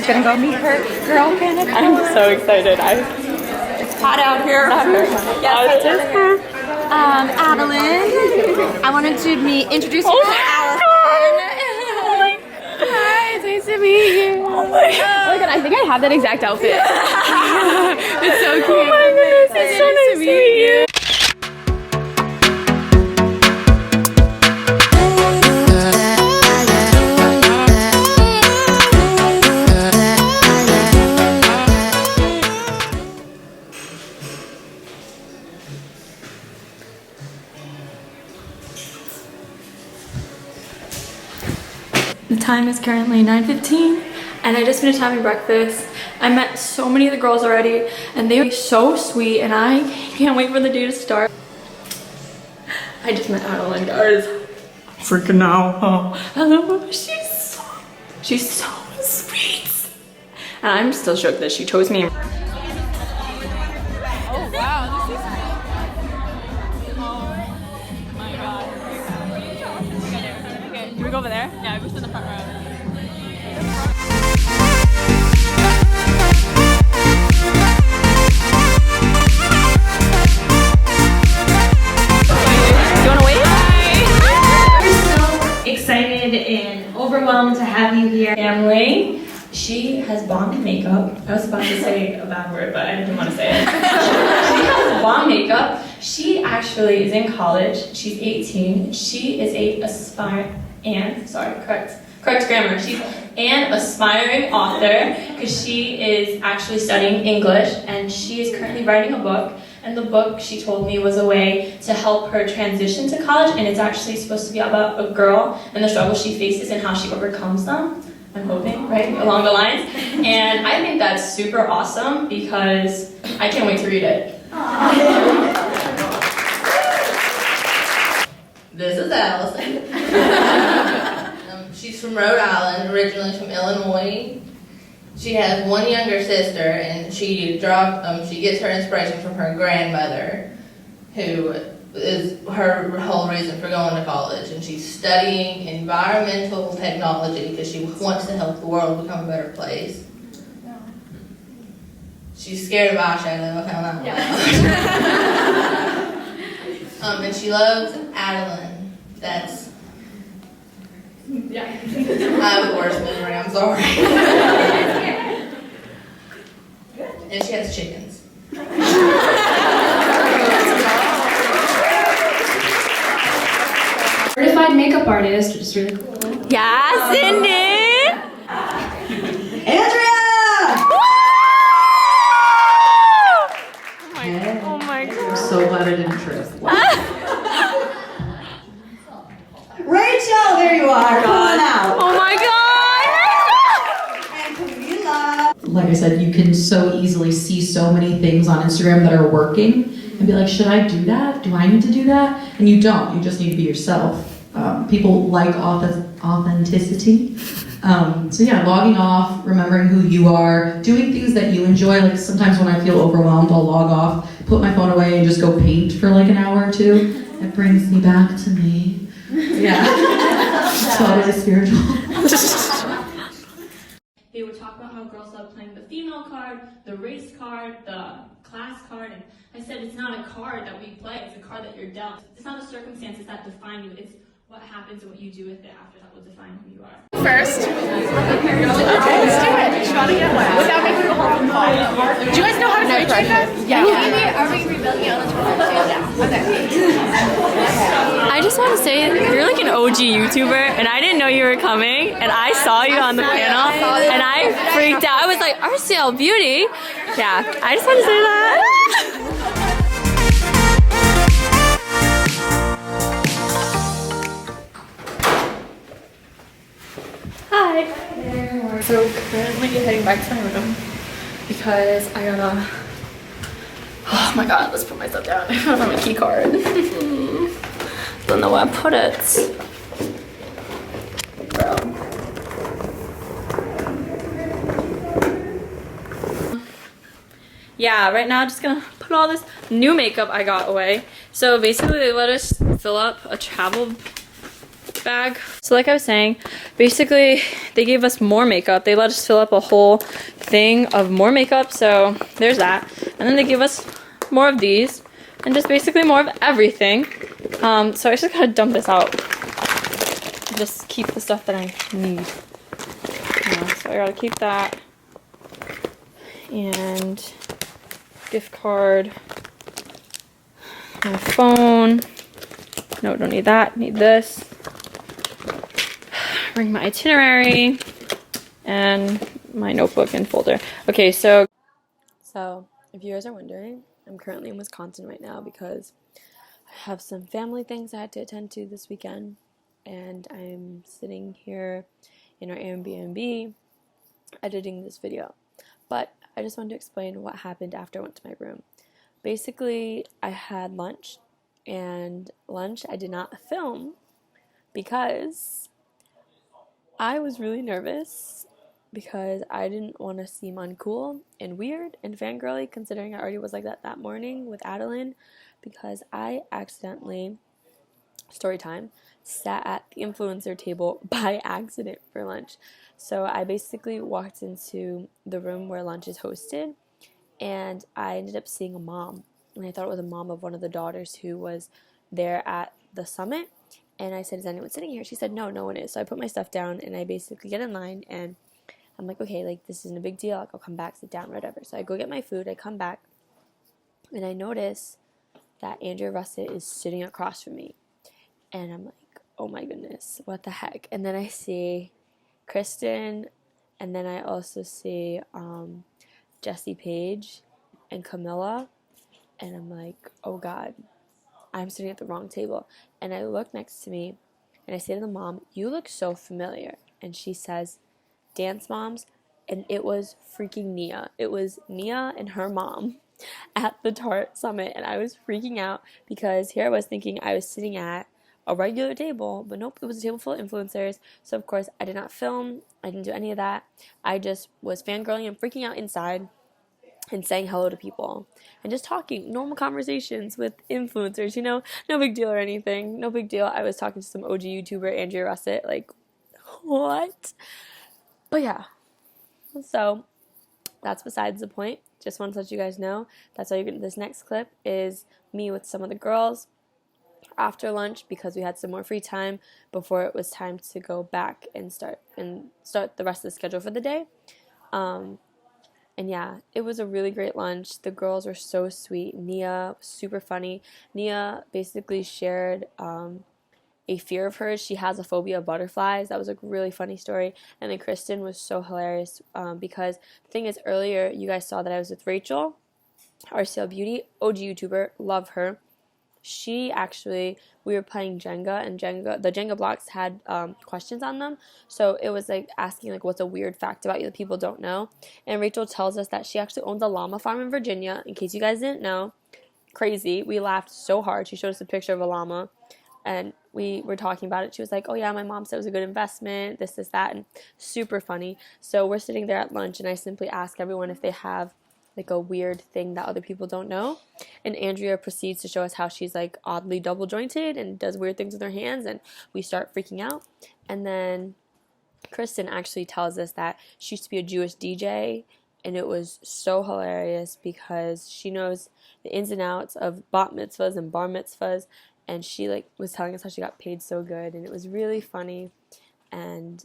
she's gonna go meet her girlfriend. I'm so excited. It's hot out here. Yes, that's her. Adelaine. I wanted to introduce you to Allison. Hi, it's nice to meet you. Oh my god, I think I have that exact outfit. It's so cute. Oh my goodness, it's so nice to meet you. The time is currently 9:15 and I just finished having breakfast. I met so many of the girls already and they were so sweet and I can't wait for the day to start. I just met Adelaine, guys. Freaking out. Oh, I love her. She's so sweet. And I'm still shook that she chose me. Oh wow, this is... Oh my god. Okay, can we go over there? Yeah, we sit in the front row. Excited and overwhelmed to have you here. Family, she has bomb makeup. I was about to say a bad word, but I didn't want to say it. She has bomb makeup. She actually is in college. She's 18. She is correct grammar. She's an aspiring author because she is actually studying English and she is currently writing a book. And the book, she told me, was a way to help her transition to college, and it's actually supposed to be about a girl and the struggles she faces and how she overcomes them. I'm hoping, right, along the lines. And I think that's super awesome because I can't wait to read it. This is Allison. She's from Rhode Island, originally from Illinois. She has one younger sister, and she gets her inspiration from her grandmother, who is her whole reason for going to college. And she's studying environmental technology because she wants to help the world become a better place. She's scared of eyeshadow. Hell no. Yeah. And she loves Adelaine. That's. Yeah. I have a worse memory. I'm sorry. And she has chickens. Certified makeup artist, which is really cool. Yeah, Cindy! Andrea! Oh my god. I'm so glad I didn't trip. Rachel, there you are. Come on out. Oh my god! Like I said, you can so easily see so many things on Instagram that are working and be like, should I do that? Do I need to do that? And you don't. You just need to be yourself. People like authenticity. So yeah, logging off, remembering who you are, doing things that you enjoy. Like sometimes when I feel overwhelmed, I'll log off, put my phone away and just go paint for like an hour or two. It brings me back to me. Yeah. Totally spiritual. They would talk about how girls love playing the female card, the race card, the class card, and I said it's not a card that we play, it's a card that you're dealt. It's not the circumstances that define you, it's what happens and what you do with it after that will define who you are. First. Okay, let's do it. Shot again. Without making a whole call. Do you guys know how to switch like that? Yeah. Are we rebuilding on the Twitter? Yeah. Okay. I just want to say, you're like an OG YouTuber, and I didn't know you were coming, and I saw you on the panel, and I freaked out. I was like, RCL Beauty? Yeah, I just want to say that. Hi. So currently heading back to my room because I gotta, oh my god, let's put myself down. I don't have my key card. Don't know where I put it. Bro. Yeah, right now I'm just gonna put all this new makeup I got away. So basically they let us fill up a travel bag. So like I was saying, basically they gave us more makeup. They let us fill up a whole thing of more makeup, so there's that. And then they give us more of these and just basically more of everything. So I just gotta dump this out. Just keep the stuff that I need. Yeah, so I gotta keep that. And gift card. My phone. No, don't need that. Need this. Bring my itinerary and my notebook and folder. Okay, so if you guys are wondering, I'm currently in Wisconsin right now because I have some family things I had to attend to this weekend, and I'm sitting here in our Airbnb editing this video. But I just wanted to explain what happened after I went to my room. Basically, I had lunch, and lunch I did not film because I was really nervous because I didn't want to seem uncool and weird and fangirly, considering I already was like that morning with Adelaine, because I accidentally, story time, sat at the influencer table by accident for lunch. So I basically walked into the room where lunch is hosted, and I ended up seeing a mom, and I thought it was a mom of one of the daughters who was there at the summit. And I said, is anyone sitting here? She said, no, no one is. So I put my stuff down, and I basically get in line, and I'm like, okay, like, this isn't a big deal. Like, I'll come back, sit down, whatever. So I go get my food. I come back, and I notice that Andrea Russet is sitting across from me. And I'm like, oh, my goodness, what the heck? And then I see Kristen, and then I also see Jesse Page and Camilla. And I'm like, oh, God, I'm sitting at the wrong table. And I look next to me, and I say to the mom, you look so familiar. And she says, dance moms. And it was freaking Nia. It was Nia and her mom at the Tart Summit. And I was freaking out because here I was thinking I was sitting at a regular table, but nope, it was a table full of influencers. So of course I did not film. I didn't do any of that. I just was fangirling and freaking out inside and saying hello to people and just talking normal conversations with influencers, you know, no big deal or anything. No big deal. I was talking to some OG YouTuber, Andrea Russet, like, what? But yeah, so that's besides the point. Just want to let you guys know that's why you're getting this next clip is me with some of the girls after lunch because we had some more free time before it was time to go back and start the rest of the schedule for the day. And yeah, it was a really great lunch. The girls were so sweet. Nia was super funny. Nia basically shared a fear of hers. She has a phobia of butterflies. That was a really funny story. And then Kristen was so hilarious because the thing is, earlier you guys saw that I was with Rachel, RCL Beauty, OG YouTuber, love her. She actually, we were playing Jenga, and the Jenga blocks had questions on them. So it was like asking like what's a weird fact about you that people don't know. And Rachel tells us that she actually owns a llama farm in Virginia, in case you guys didn't know. Crazy. We laughed so hard. She showed us a picture of a llama, and we were talking about it. She was like, oh yeah, my mom said it was a good investment, this, that, and super funny. So we're sitting there at lunch, and I simply ask everyone if they have like a weird thing that other people don't know. And Andrea proceeds to show us how she's like oddly double jointed and does weird things with her hands, and we start freaking out. And then Kristen actually tells us that she used to be a Jewish DJ, and it was so hilarious because she knows the ins and outs of bat mitzvahs and bar mitzvahs, and she like was telling us how she got paid so good, and it was really funny. And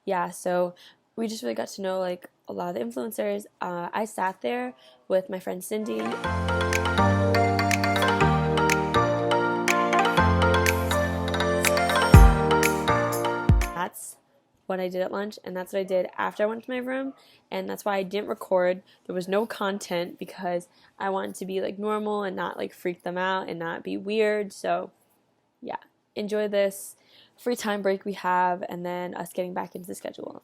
yeah, so we just really got to know like a lot of the influencers. I sat there with my friend Cindy. That's what I did at lunch, and that's what I did after I went to my room, and that's why I didn't record. There was no content because I wanted to be like normal and not like freak them out and not be weird. So yeah, enjoy this free time break we have, and then us getting back into the schedule.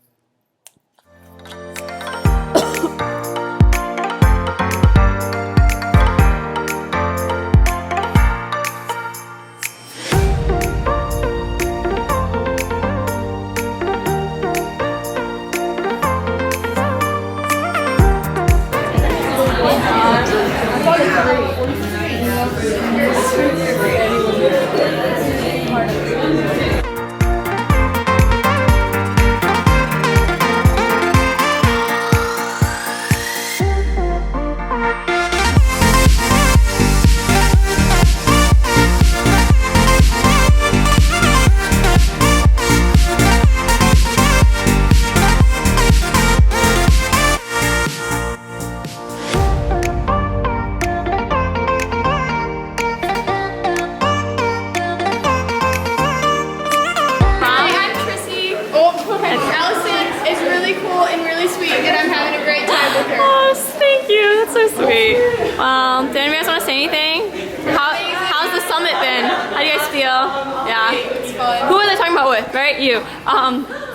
fun. Who was I talking about with? Right? You.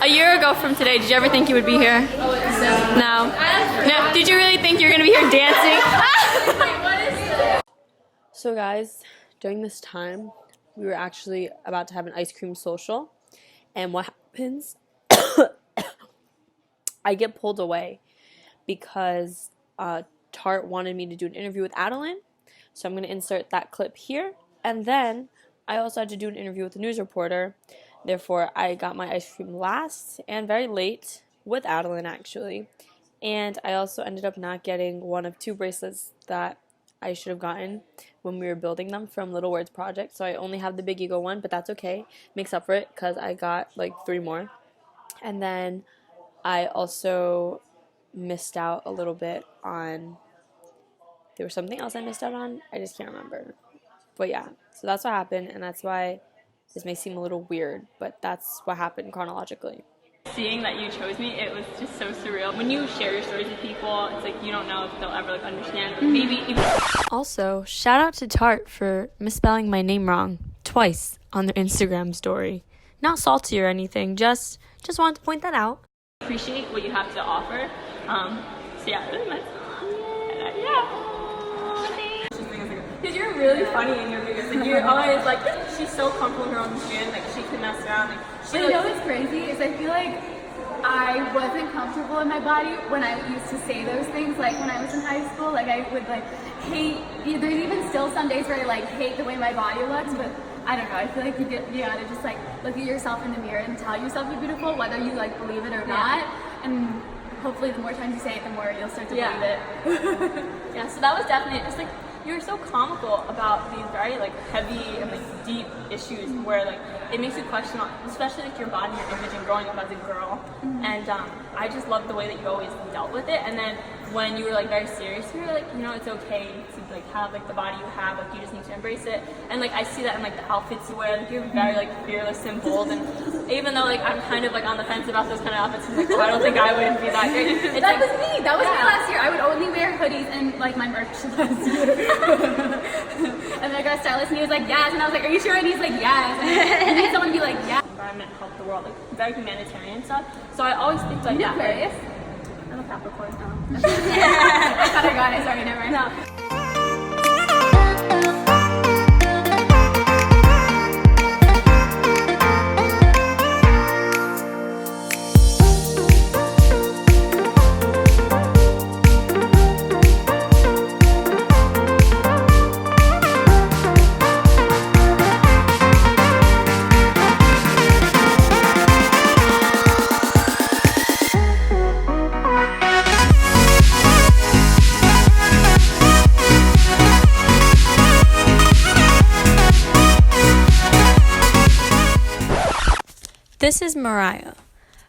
A year ago from today, did you ever think you would be here? No. No. Did you really think you were going to be here dancing? So guys, during this time, we were actually about to have an ice cream social. And what happens? I get pulled away because Tart wanted me to do an interview with Adelaine. So I'm going to insert that clip here. And then I also had to do an interview with a news reporter. Therefore, I got my ice cream last and very late with Adelaine, actually. And I also ended up not getting one of 2 bracelets that I should have gotten when we were building them from Little Words Project. So I only have the Big Ego one, but that's okay. Makes up for it because I got like 3 more. And then I also missed out a little bit on, there was something else I missed out on. I just can't remember. But yeah, so that's what happened, and that's why this may seem a little weird, but that's what happened chronologically. Seeing that you chose me, it was just so surreal. When you share your stories with people, it's like you don't know if they'll ever like understand. Maybe even. Also, shout out to Tart for misspelling my name wrong twice on their Instagram story. Not salty or anything, just wanted to point that out. Appreciate what you have to offer. So yeah, it was nice. Yeah. Because you're really funny in your videos. Like you're always like, she's so comfortable in her own skin. Like she can mess around. Like she. You know what's crazy is I feel like I wasn't comfortable in my body when I used to say those things. Like when I was in high school, like I would like hate. There's even still some days where I like hate the way my body looks, but I don't know. I feel like you gotta just like look at yourself in the mirror and tell yourself you're beautiful, whether you like believe it or not. And hopefully, the more times you say it, the more you'll start to believe it. Yeah. So that was definitely just like. You were so comical about these very like heavy and like deep issues where like it makes you question, especially like your body, your image, and growing up as a girl. And I just loved the way that you always dealt with it. And then when you were like very serious, you were like, you know, it's okay to like have like the body you have, like you just need to embrace it. And like I see that in like the outfits you wear, like you're very like fearless and bold. And even though like I'm kind of like on the fence about those kind of outfits, I'm like, oh, I don't think I would be that great. It's that like, was me. That was me last year. I would only wear hoodies and like my merch last year. And then I got a stylist and he was like, yes. And I was like, are you sure? And he's like, yes. And then someone be like, yeah. Environment, help the world, like very humanitarian stuff. So I always think like that. Aquarius? I'm a Capricorn. I thought I got it. Sorry, never mind. No. This is Mariah.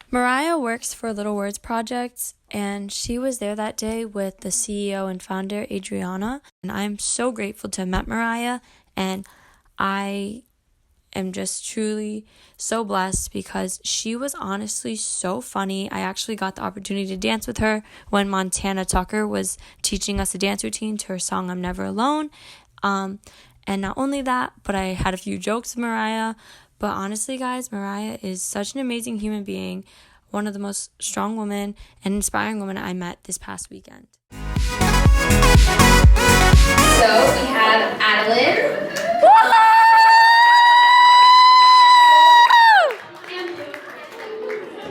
Mariah works for Little Words Project, and she was there that day with the CEO and founder, Adriana. And I'm so grateful to have met Mariah, and I am just truly so blessed because she was honestly so funny. I actually got the opportunity to dance with her when Montana Tucker was teaching us a dance routine to her song, I'm Never Alone. And not only that, but I had a few jokes with Mariah. But honestly, guys, Mariah is such an amazing human being, one of the most strong women and inspiring women I met this past weekend. So we have Adelaine.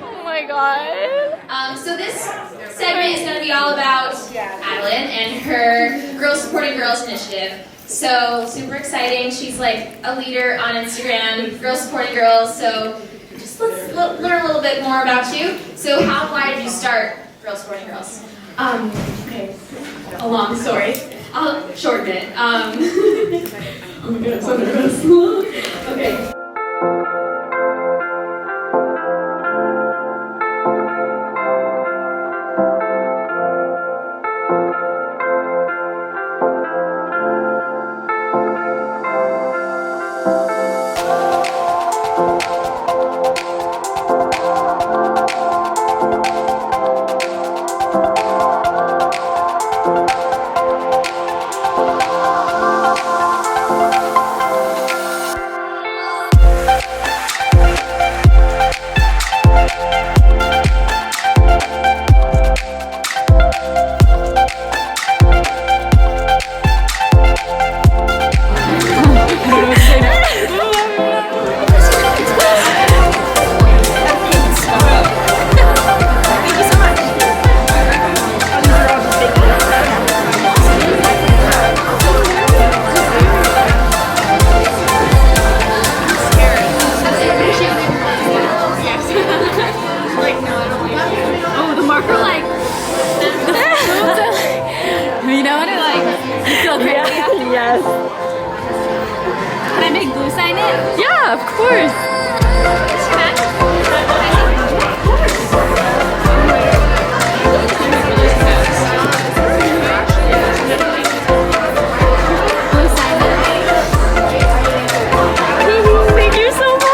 Oh my god. So this segment is going to be all about Adelaine and her Girls Supporting Girls initiative. So super exciting. She's like a leader on Instagram, Girls Supporting Girls. So just let's learn a little bit more about you. So why did you start Girls Supporting Girls? Okay, a long story. I'll shorten it. Oh my god, I'm so nervous. Okay. Can I make Blue sign it? Yeah, of course. Blue sign it. Thank you so much.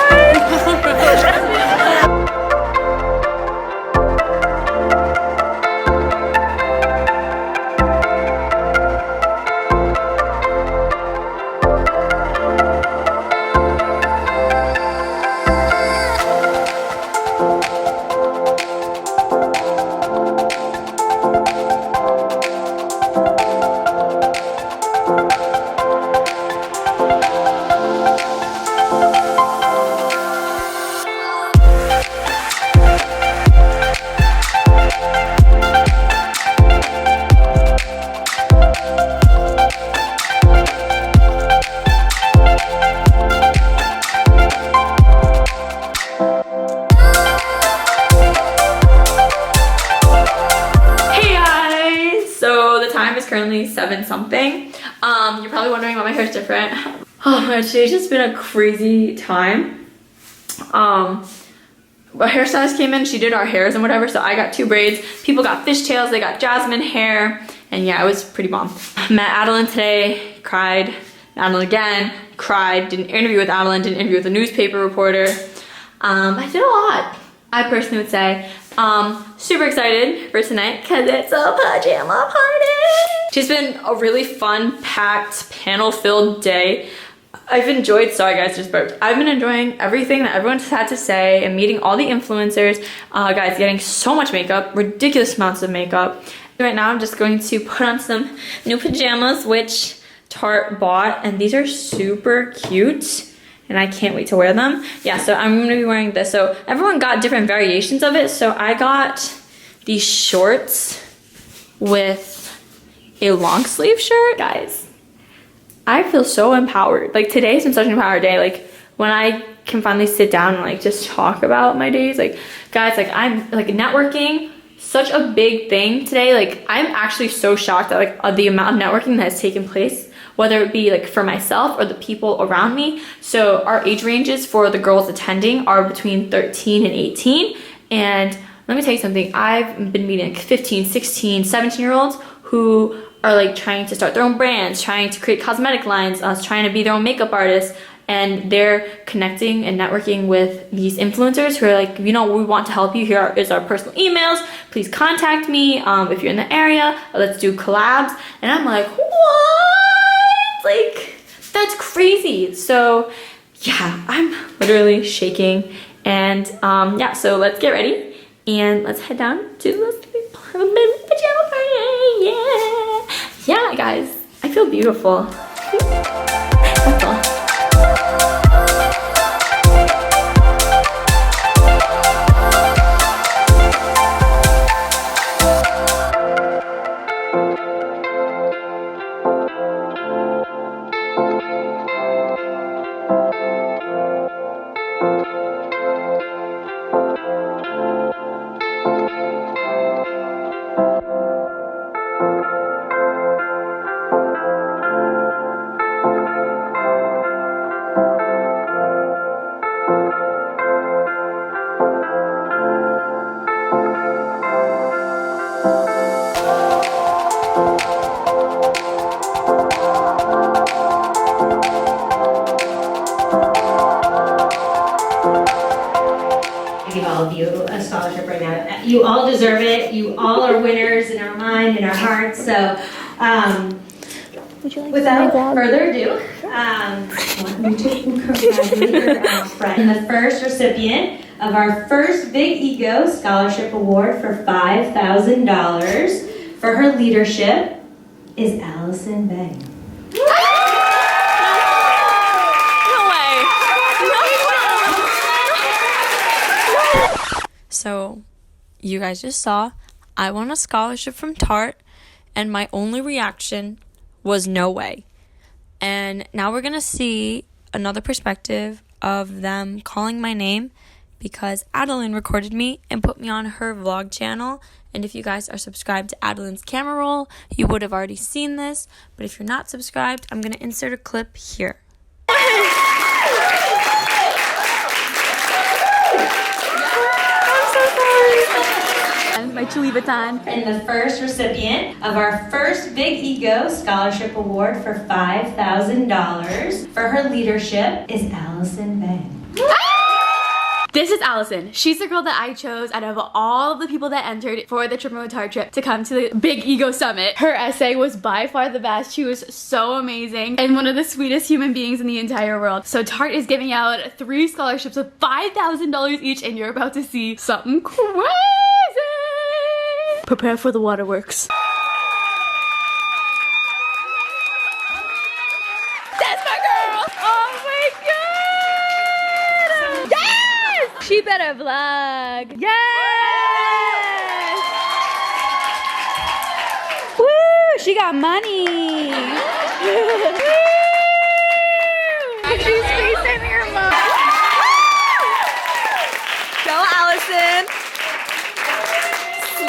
Currently 7 something. You're probably wondering why my hair is different. Oh my god, today's just been a crazy time. A hairstylist came in, she did our hairs and whatever, so I got 2 braids. People got fishtails, they got jasmine hair, and yeah, it was pretty bomb. Met Adelaine today, cried. Adelaine again, cried. Did an interview with Adelaine, did an interview with a newspaper reporter. I did a lot, I personally would say. Super excited for tonight because it's a pajama party. It's been a really fun, packed, panel-filled day. I've enjoyed, sorry guys, just burped. I've been enjoying everything that everyone's had to say and meeting all the influencers. Guys, getting so much makeup, ridiculous amounts of makeup. Right now I'm just going to put on some new pajamas, which Tarte bought, and these are super cute. And I can't wait to wear them. Yeah, so I'm gonna be wearing this. So everyone got different variations of it. So I got these shorts with a long sleeve shirt. Guys, I feel so empowered. Like today's been such an empowered day. Like when I can finally sit down and like just talk about my days. Like guys, like I'm like networking, such a big thing today. Like I'm actually so shocked at like the amount of networking that has taken place, whether it be like for myself or the people around me. So our age ranges for the girls attending are between 13 and 18. And let me tell you something, I've been meeting like 15, 16, 17-year-olds who are like trying to start their own brands, trying to create cosmetic lines, trying to be their own makeup artists. And they're connecting and networking with these influencers who are like, you know, we want to help you. Here is our personal emails. Please contact me if you're in the area. Let's do collabs. And I'm like, what? Like, that's crazy. So yeah, I'm literally shaking. And yeah, so let's get ready and let's head down to the pajama party. Yeah. Yeah, guys, I feel beautiful. That's all. Give all of you a scholarship right now. You all deserve it. You all are winners in our mind and our hearts. So, without further ado, let me just congratulate our friend. The first recipient of our first Big Ego Scholarship Award for $5,000 for her leadership is Allison Bay. So, you guys just saw, I won a scholarship from Tarte, and my only reaction was no way. And now we're going to see another perspective of them calling my name because Adelaine recorded me and put me on her vlog channel. And if you guys are subscribed to Adelaine's camera roll, you would have already seen this. But if you're not subscribed, I'm going to insert a clip here. my Louis Vuitton. And the first recipient of our first Big Ego Scholarship Award for $5,000 for her leadership is Allison Vang. This is Allison. She's the girl that I chose out of all of the people that entered for the Triple Tart trip to come to the Big Ego Summit. Her essay was by far the best. She was so amazing and one of the sweetest human beings in the entire world. So Tart is giving out 3 scholarships of $5,000 each, and you're about to see something crazy. Prepare for the waterworks. That's my girl! Oh my god! Yes! She better vlog. Yes! Woo! She got money. She's FaceTiming her mom. Go, Allison.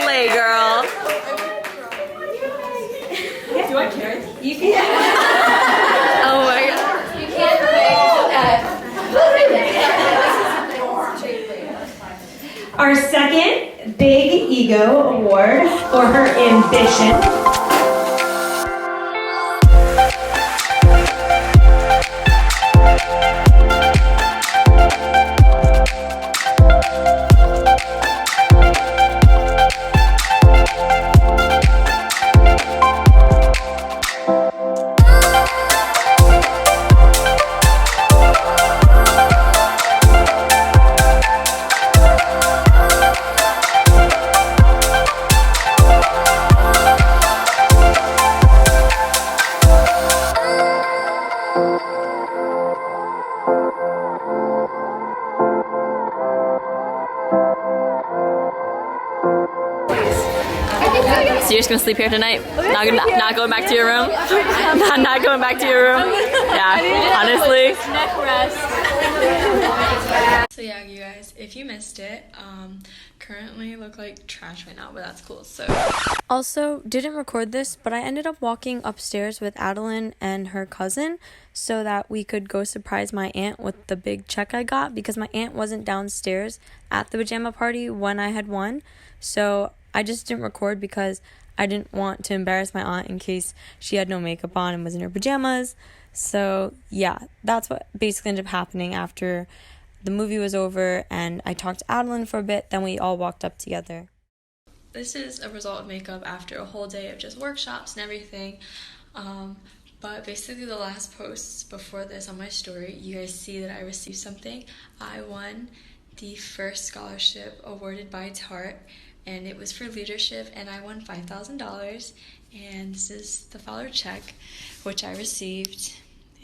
Slay, girl. Do I care? You can. Oh my god. You can't Our second Big Ego Award for her ambition. So you're just gonna sleep here tonight? Not going back to your room? Not going back to your room? Yeah, honestly. Neck rest. So yeah, you guys, if you missed it, currently look like trash right now, but that's cool. So Also, didn't record this, but I ended up walking upstairs with Adelaine and her cousin so that we could go surprise my aunt with the big check I got, because my aunt wasn't downstairs at the pajama party when I had won. So I just didn't record because I didn't want to embarrass my aunt in case she had no makeup on and was in her pajamas. So yeah, that's what basically ended up happening after the movie was over and I talked to Adelaine for a bit, then we all walked up together. this is a result of makeup after a whole day of just workshops and everything. But basically the last posts before this on my story, you guys see that I received something. I won the first scholarship awarded by Tart, and it was for leadership, and I won $5,000. And this is the follower check, which I received.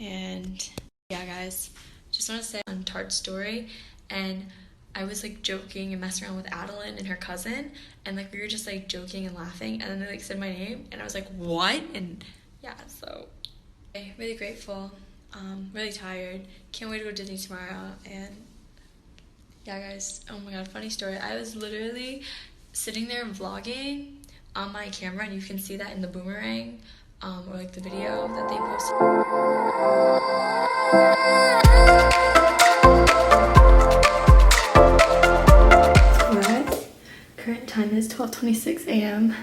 And yeah, guys, just want to say on Tart's story, and I was like joking and messing around with Adelaine and her cousin, and like we were just like joking and laughing, and then they like said my name, and I was like, what? And yeah, so really grateful, really tired, can't wait to go to Disney tomorrow. And yeah, guys, oh my god, funny story, I was literally sitting there vlogging on my camera, and you can see that in the boomerang, or like the video that they posted. Current time is 12:26 a.m.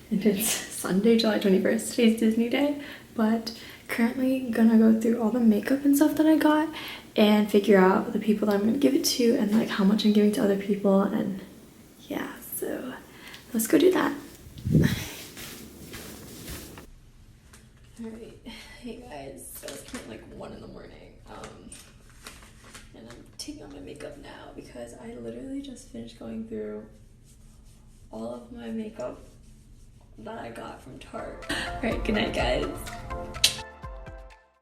and it's Sunday, July 21st. Today's Disney Day, but currently gonna go through all the makeup and stuff that I got and figure out the people that I'm gonna give it to and like how much I'm giving to other people, and yeah, so let's go do that. Alright, hey guys, so it's kind of like 1 in the morning, and I'm taking on my makeup now because I literally just finished going through all of my makeup that I got from Tarte. Alright, good night guys.